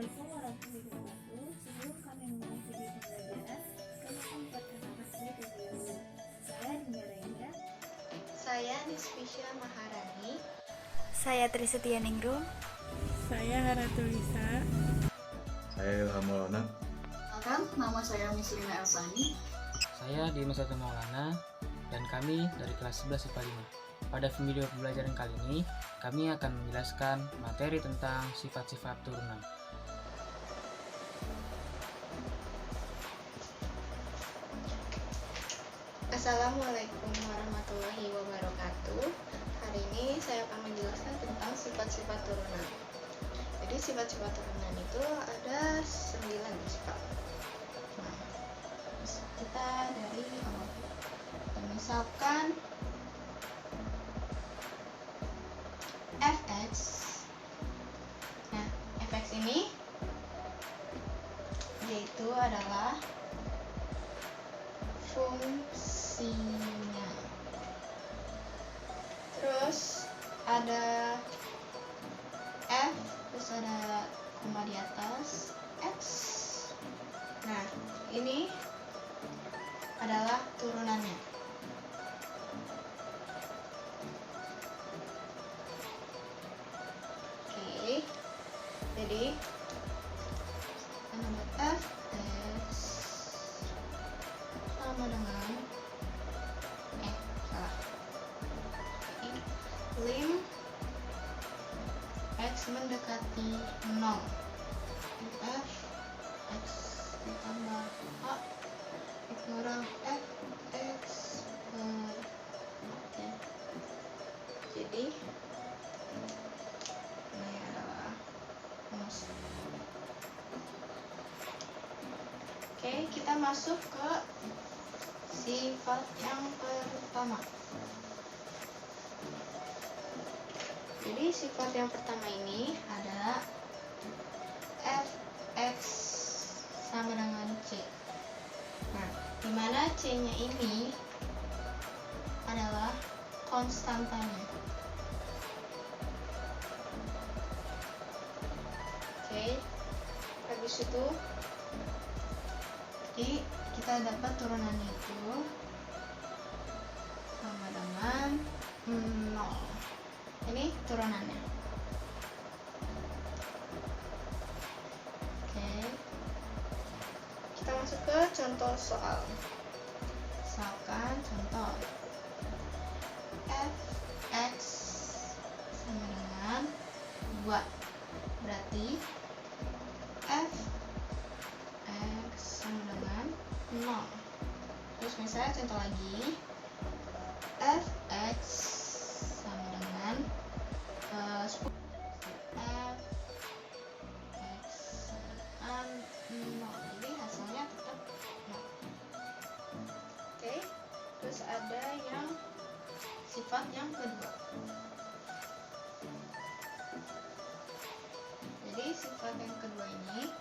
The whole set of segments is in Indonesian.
Assalamualaikum warahmatullahi wabarakatuh. Sebelum kami memulai video pembelajaran, kami akan memperkenalkan diri dulu. Saya Dinda Raina. Saya Nispisha Maharani. Saya Trisetia Ningrum. Saya Haratulisa. Saya Ilham Maulana. Nama saya Mislina Elsani. Saya Dimas Maulana dan kami dari kelas 11 IPA 5. Pada video pembelajaran kali ini, kami akan menjelaskan materi tentang sifat-sifat turunan. Assalamualaikum warahmatullahi wabarakatuh. Hari ini saya akan menjelaskan tentang sifat-sifat turunan. Jadi sifat-sifat turunan itu ada 9 sifat. Nah, kita dari awal. Misalkan fx. Nah, fx ini yaitu adalah fungsinya. Terus ada f, terus ada koma di atas x. Nah, ini adalah turunannya. Oke, jadi f x sama dengan salah. Lim x mendekati 0. F x ditambah h dikurang f x per t. Jadi ini adalah rumus. Oke, kita masuk ke sifat yang pertama. Jadi sifat yang pertama ini ada fx sama dengan c. Nah, dimana c-nya ini adalah konstantanya. Oke, habis itu jadi kita dapat turunannya itu sama dengan 0. Ini turunannya. Oke, kita masuk ke contoh soal. Misalkan contoh fx sama dengan 2, berarti f x sama dengan 0. Terus misalnya contoh lagi, fx sama dengan 10. F x sama 0. Jadi hasilnya tetap 0. Oke, terus ada yang sifat yang kedua. Jadi sifat yang kedua ini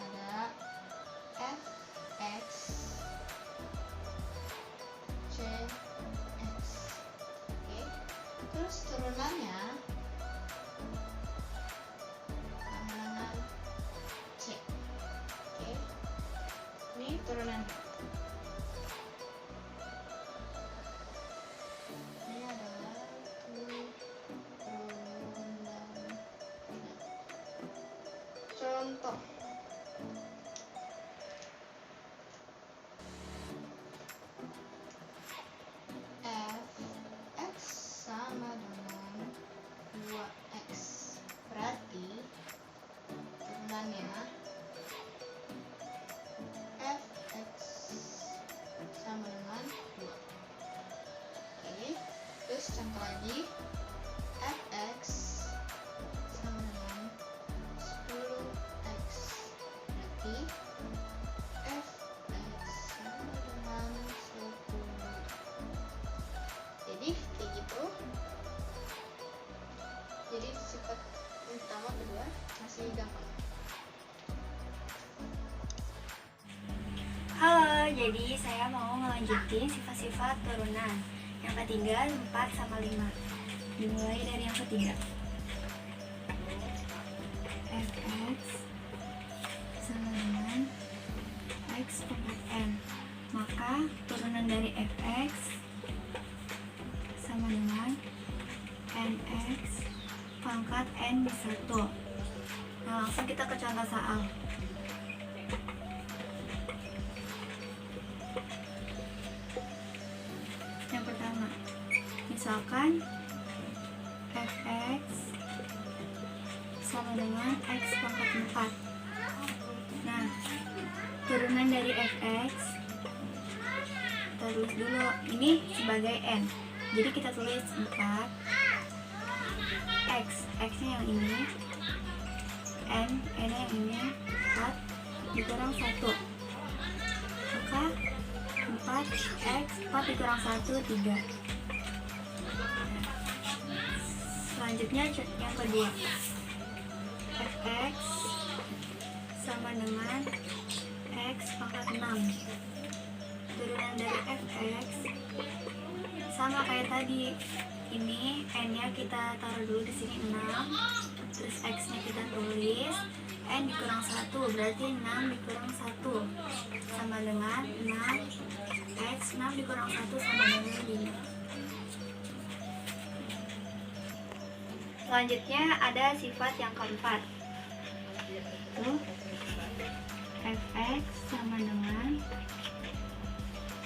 ada fx cx. Oke, terus turunannya sama dengan c. Oke, ini turunannya. Ini adalah contoh. Fx sama dengan 2x, berarti turunannya fx sama dengan 2. Oke, terus contoh lagi, fx sama dengan 10x, berarti fx sama dengan 10. Jadi kayak gitu. Jadi sifat pertama kedua masih gampang. Halo, jadi saya mau ngelanjutin sifat-sifat turunan. Yang ketiga 4 sama 5. Dimulai dari yang ketiga. fx sama dengan x pangkat n. Maka turunan dari fx sama dengan nx pangkat n di 1. Nah, langsung kita ke contoh soal. Yang pertama, misalkan fx sama dengan x pangkat 4. Nah, turunan dari fx kita tulis dulu, ini sebagai n, jadi kita tulis 4 x nya yang ini, n nya yang ini, 4 dikurang 1, maka 4x 4 dikurang 1 3. Selanjutnya yang kedua, fx sama dengan x pangkat 6. Turunan dari fx sama kayak tadi, ini n nya kita taruh dulu di sini 6, terus x nya kita tulis, n dikurang 1 berarti 6 dikurang 1 sama dengan 6x, 6 dikurang 1 sama dengan 5. Selanjutnya ada sifat yang keempat, yaitu fx sama dengan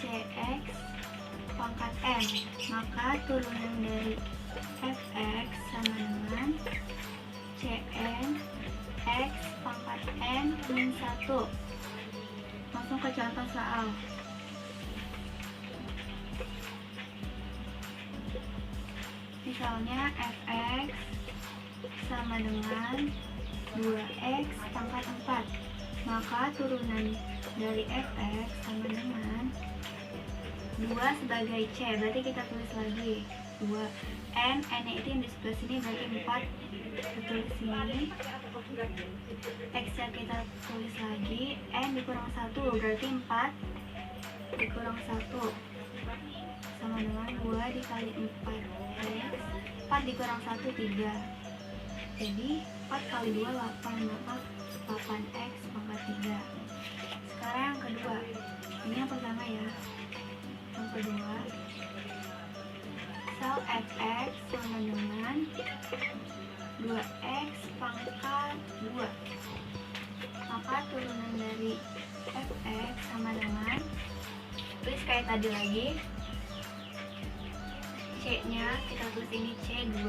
cx pangkat n. Maka turunan dari fx sama dengan cn x pangkat n min 1. Langsung ke contoh soal. Misalnya fx sama dengan 2x pangkat 4. Maka turunan dari fx sama dengan 2 sebagai c, berarti kita tulis lagi 2. N nya itu yang di sebelah sini berarti 4, kita tulis sini. X nya kita tulis lagi, n dikurang 1 berarti 4 dikurang 1 sama dengan 2 dikali 4. 4 dikurang 1 3. Jadi 4 kali 2 8, maka 8x pangkat 3. Sekarang yang kedua, ini yang pertama ya. Yang kedua, misal fx sama dengan 2x pangkat 2. Maka turunan dari fx sama dengan, tulis kayak tadi lagi, c nya kita tulis ini c 2,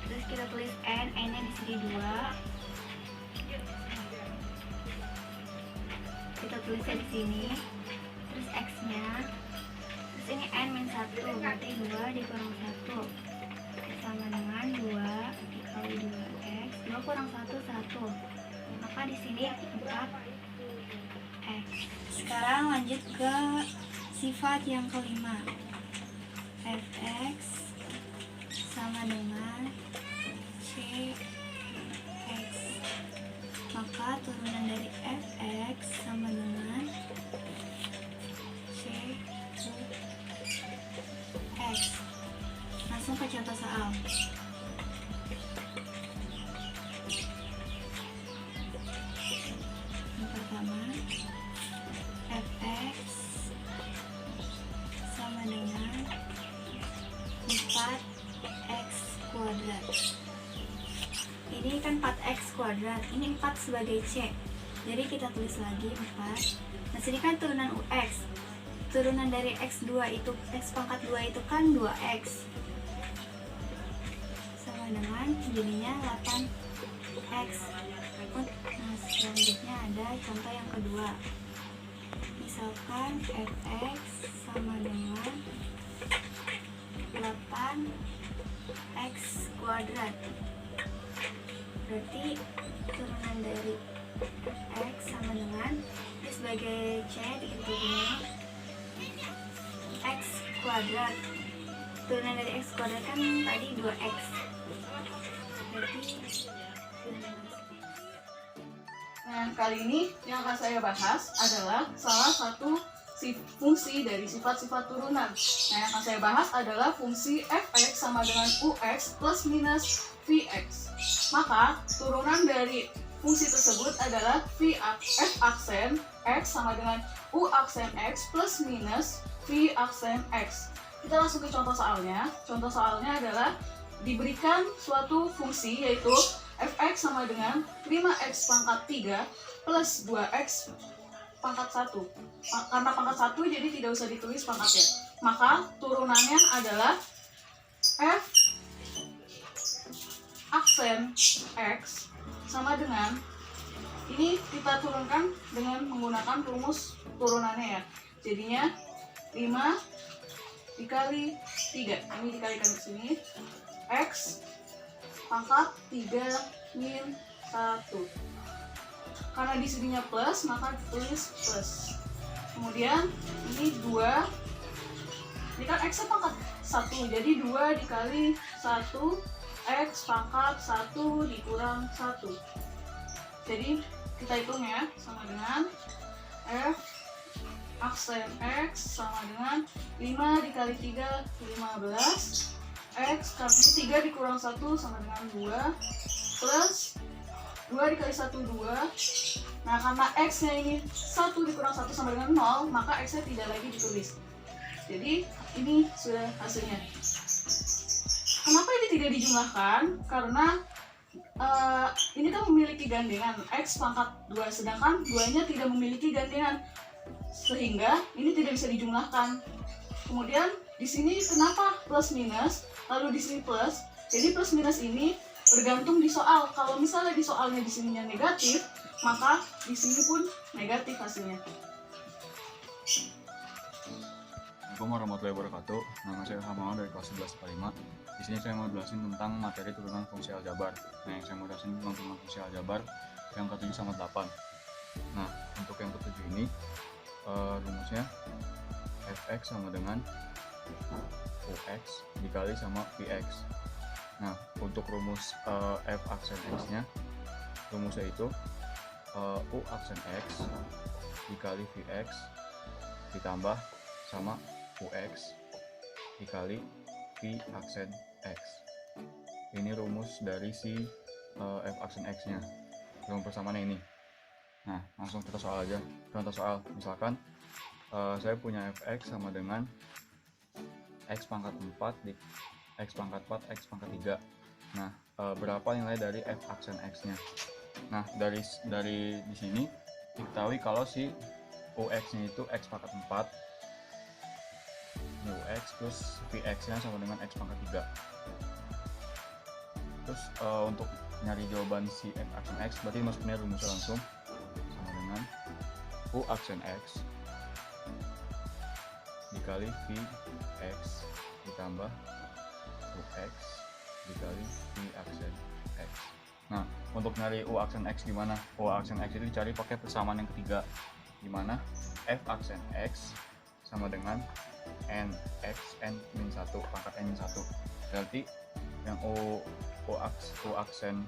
terus kita tulis n nya di sini 2, kita tulisnya di sini, terus x nya, terus ini n min 1 berarti 2 dikurang 1 sama dengan 2 dikali 2x, 2 kurang 1 1, maka di sini 4x. Sekarang lanjut ke sifat yang kelima, fx sama dengan cx. Maka turunan dari fx sama dengan cx. Langsung ke contoh soal. Yang pertama, fx sama dengan 4x kuadrat. Ini kan 4x kuadrat, ini 4 sebagai c, jadi kita tulis lagi 4. Nah sini kan turunan ux, turunan dari x2 itu, x pangkat 2 itu kan 2x, sama dengan jadinya 8x. Nah selanjutnya ada contoh yang kedua, misalkan fx sama dengan 8x kuadrat, berarti turunan dari x sama dengan, ini sebagai c dihitungnya x kuadrat, turunan dari x kuadrat kan tadi 2x, berarti Nah, kali ini yang akan saya bahas adalah salah satu fungsi dari sifat-sifat turunan. Nah, yang akan saya bahas adalah fungsi fx sama dengan ux plus minus Vx. Maka turunan dari fungsi tersebut adalah f aksen x sama dengan u aksen x plus minus v aksen x. Kita langsung ke contoh soalnya. Contoh soalnya adalah diberikan suatu fungsi yaitu fx sama dengan 5x pangkat 3 plus 2x pangkat 1. Karena pangkat 1 jadi tidak usah ditulis pangkatnya. Maka turunannya adalah f aksen x sama dengan, ini kita turunkan dengan menggunakan rumus turunannya ya. Jadinya 5 dikali 3. Ini dikalikan ke sini. X pangkat 3 min 1. Karena di sininya plus, maka ditulis plus. Kemudian ini 2. Ini kan X pangkat 1. Jadi 2 dikali 1. X pangkat 1 dikurang 1. Jadi kita hitung ya, sama dengan f aksen x sama dengan 5 dikali 3 15 x karena 3 dikurang 1 sama dengan 2 plus 2 dikali 1 2. Nah karena x nya ini 1 dikurang 1 sama dengan 0, maka x nya tidak lagi ditulis. Jadi ini sudah hasilnya. Kenapa ini tidak dijumlahkan? Karena ini kan memiliki gandengan x pangkat 2, sedangkan 2-nya tidak memiliki gandengan, sehingga ini tidak bisa dijumlahkan. Kemudian di sini kenapa plus minus, lalu di sini plus? Jadi plus minus ini bergantung di soal. Kalau misalnya di soalnya di sininya negatif, maka di sini pun negatif hasilnya. Assalamualaikum warahmatullahi wabarakatuh. Nama saya Hamawan dari kelas 11 IPA 5. Di sini saya mau jelasin tentang materi turunan fungsi aljabar. Nah, yang saya mau jelasin tentang turunan fungsi aljabar yang ke-7 sama 8. Nah, untuk yang ke-7 ini rumusnya fx sama dengan ux dikali sama vx. Nah, untuk rumus f aksen x-nya, rumusnya itu u aksen x dikali vx ditambah sama ux dikali v aksen x. Ini rumus dari si f aksen x nya, rumus persamaannya ini. Nah, langsung kita soal aja. Contoh soal, misalkan saya punya fx sama dengan x pangkat 4 di x pangkat 4 x pangkat 3. Nah, berapa nilai dari f aksen x nya? Nah, dari di sini diketahui kalau si ux nya itu x pangkat 4, ux plus vx nya sama dengan x pangkat 3. Terus untuk nyari jawaban si f aksen x, berarti masuknya rumusnya langsung sama dengan u aksen x dikali vx ditambah ux dikali v aksen x. Nah, untuk nyari u aksen x gimana? U aksen x itu dicari pakai persamaan yang ketiga, dimana f aksen x sama dengan n x n min 1 pangkat n min 1. Berarti yang u aksen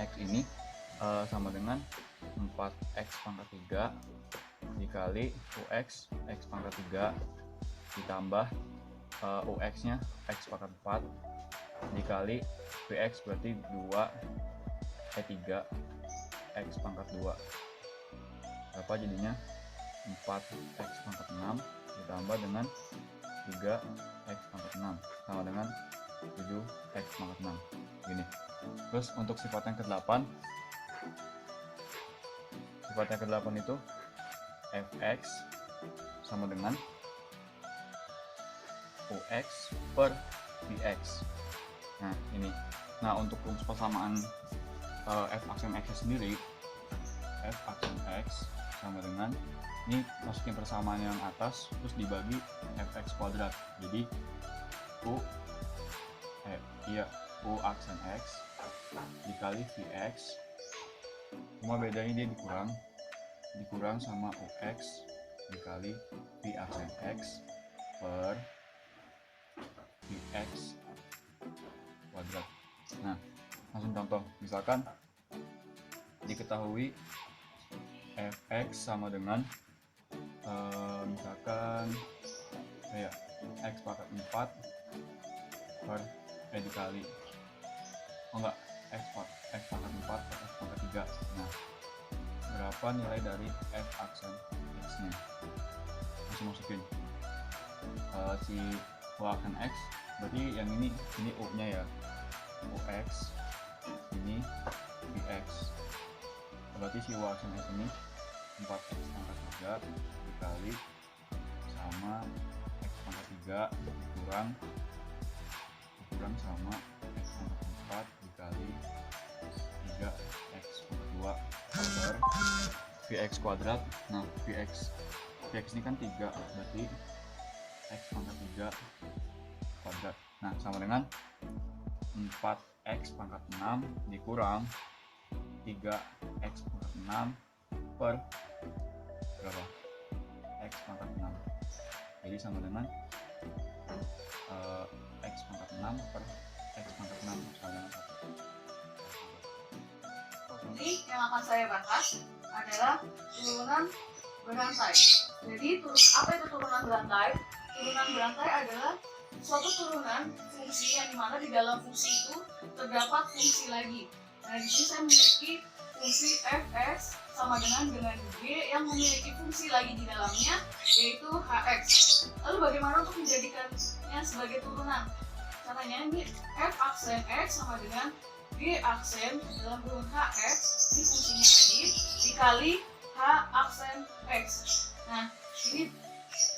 x ini sama dengan 4x pangkat 3 dikali ux x pangkat 3 ditambah ux nya x pangkat 4 dikali vx berarti 3 x pangkat 2. Berapa jadinya? 4x pangkat 6 ditambah dengan 3x pangkat 6 sama dengan 7x pangkat 6 gini. Terus untuk sifat yang ke-8, sifat yang ke-8 itu fx sama dengan ux per vx. Nah ini, nah untuk rumus persamaan f aksen x sendiri, f aksen x sama dengan, ini masukin persamaan yang atas terus dibagi fx kuadrat, jadi u aksen x dikali vx, cuma bedanya dia dikurang sama ux dikali v aksen x per vx kuadrat. Nah, langsung contoh, misalkan diketahui fx sama dengan misalkan kayak x pangkat 4 per dikali x pangkat 4 per x pangkat 3. Nah, berapa nilai dari f aksen x nya? Masukin si y aksen x, berarti yang ini u nya ya, ux, ini vx, berarti si y aksen x ini 4x pangkat 3 dikali sama x pangkat 3 dikurang sama x pangkat 4 dikali 3x pangkat 2 per vx kuadrat. Nah, vx ini kan 3, berarti x pangkat 3 kuadrat. Nah, sama dengan 4x pangkat 6 dikurang 3x pangkat 6 per berapa? X pangkat 6. Jadi sama dengan x pangkat 6 per x pangkat 6 sama dengan 1. Jadi yang akan saya bahas adalah turunan berantai. Jadi apa itu turunan berantai? Turunan berantai adalah suatu turunan fungsi yang dimana di dalam fungsi itu terdapat fungsi lagi. Nah, di sini saya memiliki fungsi fx sama dengan g yang memiliki fungsi lagi di dalamnya, yaitu hx. Lalu bagaimana untuk menjadikannya sebagai turunan? Caranya ini f aksen x sama dengan g aksen dalam kurung hx, ini fungsinya tadi, dikali h aksen x. Nah, ini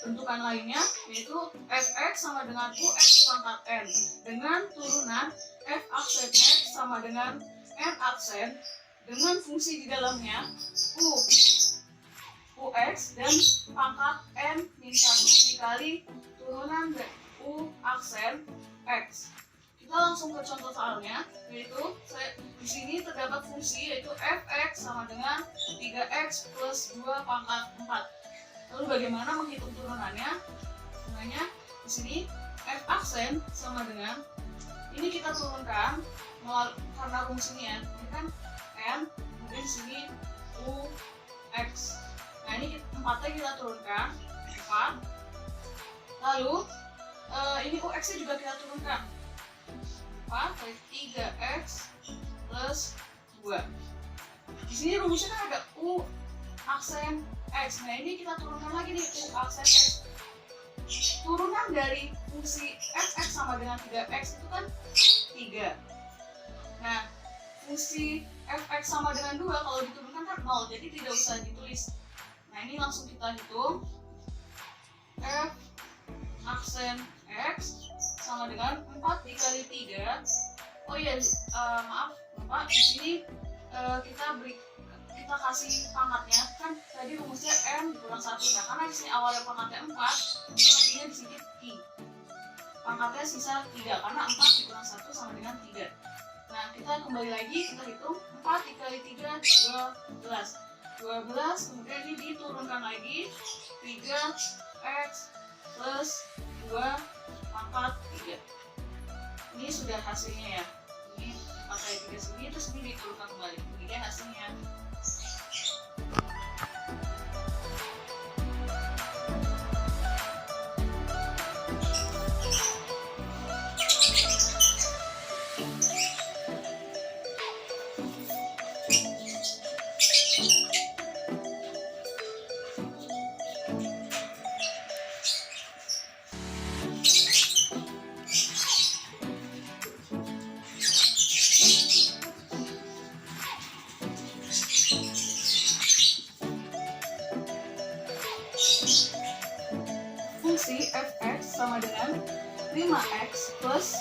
bentukan lainnya yaitu fx sama dengan ux pangkat n dengan turunan f aksen x sama dengan n aksen dengan fungsi di dalamnya ux dan pangkat n min 1 dikali turunan u aksen x. Kita langsung ke contoh soalnya, yaitu di sini terdapat fungsi yaitu fx sama dengan 3x plus 2 pangkat 4. Lalu bagaimana menghitung turunannya? Sebenarnya di sini f aksen sama dengan ini kita turunkan karena fungsinya ini kan n, kemudian di sini ux. Nah, ini 4-nya kita turunkan 4. Lalu ini ux-nya juga kita turunkan 4 kali 3x plus 2. Di sini rumusnya kan ada u aksen x. Nah, ini kita turunkan lagi nih u aksen x. Turunan dari fungsi fx sama dengan 3x itu kan 3. Nah, fungsi fx sama dengan 2 kalau diturunkan kan 0, jadi tidak usah ditulis. Nah, ini langsung kita hitung. F aksen x sama dengan 4 dikali 3. Oh iya, maaf Bapak, di sini kita kasih pangkatnya kan tadi rumusnya n kurang 1. Nah, karena di sini awalnya pangkatnya 4, nantinya di sini i. Pangkatnya sisa 3 karena 4 dikurang 1 sama dengan 3. Nah, kita kembali lagi, kita hitung 4 dikali 3 12. 12, kemudian ini diturunkan lagi 3x plus 2 pangkat 3. Ini sudah hasilnya ya. Ini pakai 3 sini, terus ini diturunkan kembali. Begini hasilnya. Fungsi fx sama dengan 5x plus